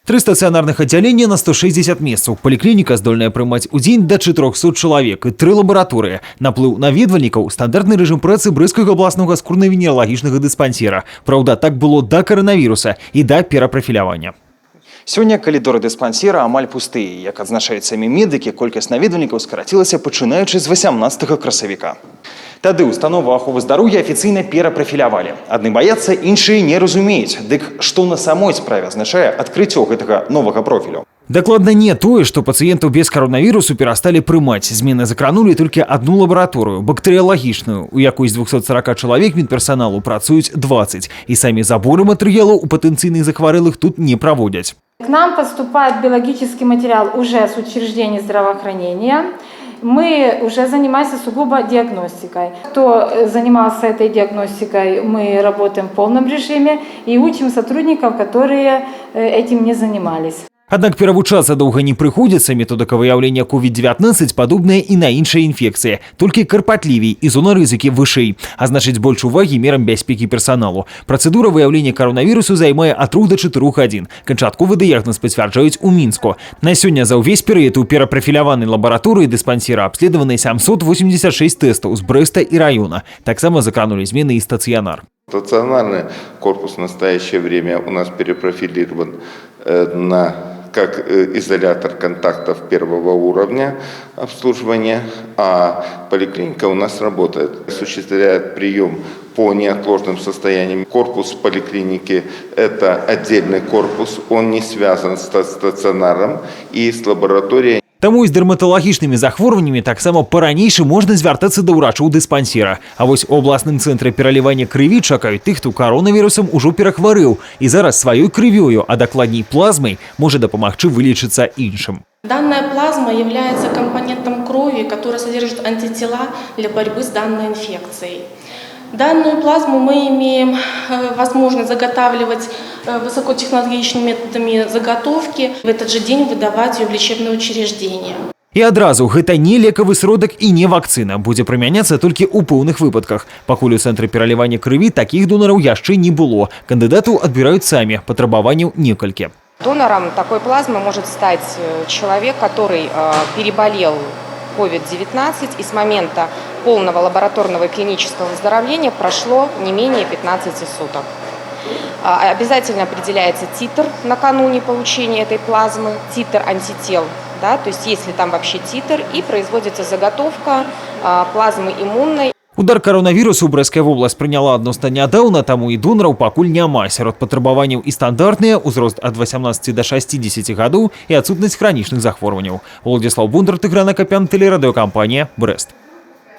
3 стационарных отделения на 160 месцаў. Поликлиника здольная прымаць у дзень до 400 человек и 3 лаборатории. Наплыў наведвальнікаў стандартный режим працы Брыскага абласнога скурна-венералагічнага дыспансера. Правда, так было до коронавируса и до перапрафілявання. Сёння калідоры дыспансера амаль пустыя. Як адзначаюць самі медыкі, колькасць наведвальнікаў скарацілася пачынаючы з 18 красавіка. Тады установу аховы здароўя афіцыйна перапрафілявалі. Адны баяцца, іншыя не разумеюць. Дык што на самой справе азначае адкрыццё гэтага новага профілю? Докладно не тое, что пациентов без коронавирусу перестали прымаць. Змены закранули только одну лабораторию, бактериологичную, у якой из 240 человек медперсоналу працуюць 20. И сами заборы материалов у потенциальных захворелых тут не проводят. К нам поступает биологический материал уже с учреждений здравоохранения. Мы уже занимаемся сугубо диагностикой. Кто занимался этой диагностикой, мы работаем в полном режиме и учим сотрудников, которые этим не занимались. Однако перавучацца доўга не прыходзіцца, методика выявления COVID-19 падобная и на іншыя инфекции, только карпатлівей и зона рызыкі вышэй, а значыць больш увагі мерам бяспекі персоналу. Процедура выявления коронавирусу займае от 3 до 4 гадзін. Канчатковы дыягноз пацвярджаюць у Мінску. На сёння за ўвесь перыяд у перапрафіляванай лабараторыі дыспансера абследаваны 786 тестаў з Брэста і района. Таксама закранули змены і стацыянар. Стационарный корпус в настоящее время у нас перепрофилирован как изолятор контактов первого уровня обслуживания, а поликлиника у нас работает, осуществляет прием по неотложным состояниям. Корпус поликлиники – это отдельный корпус, он не связан с стационаром и с лабораторией. Таму і з дэрматалагічнымі захворваннямі таксама па-ранейшы можна звяртацца да ўрачоў дыспансера. А вось у абласным цэнтры пералівання крыві чакаюць тых, хто коронавірусам ужо перахварэў і зараз сваёй крывёю, а дакладней плазмай, можа дапамагчы вылечыцца іншым. Данная плазма является компонентом крови, который содержит антитела для борьбы с данной инфекцией. Данную плазму мы имеем возможность заготавливать высокотехнологичными методами заготовки, в этот же день выдавать ее в лечебное учреждение. І адразу, гэта не лекавы сродак і не вакцына, будзе прымяняцца толькі ў пэўных выпадках. Пакуль у цэнтры пералівання крыві такіх донараў яшчэ не было. Кандыдату адбіраюць самі, патрабаванняў некалькі. Донором такой плазмы может стать человек, который переболел COVID-19, и с момента полного лабораторного и клинического выздоровления прошло не менее 15 суток. Обязательно определяется титр накануне получения этой плазмы, титр антител, да, то есть если там вообще титр, и производится заготовка плазмы иммунной. Удар коронавірусу Брэская вобласць прыняла адносна нядаўна, таму і донараў пакуль няма. Сярод патрабаванняў і стандартныя, узрост ад 18 до 60 гадоў і адсутнасць хранічных захворванняў. Владислав Бондар, Тыгран Акопян, телерадиокомпания «Брест».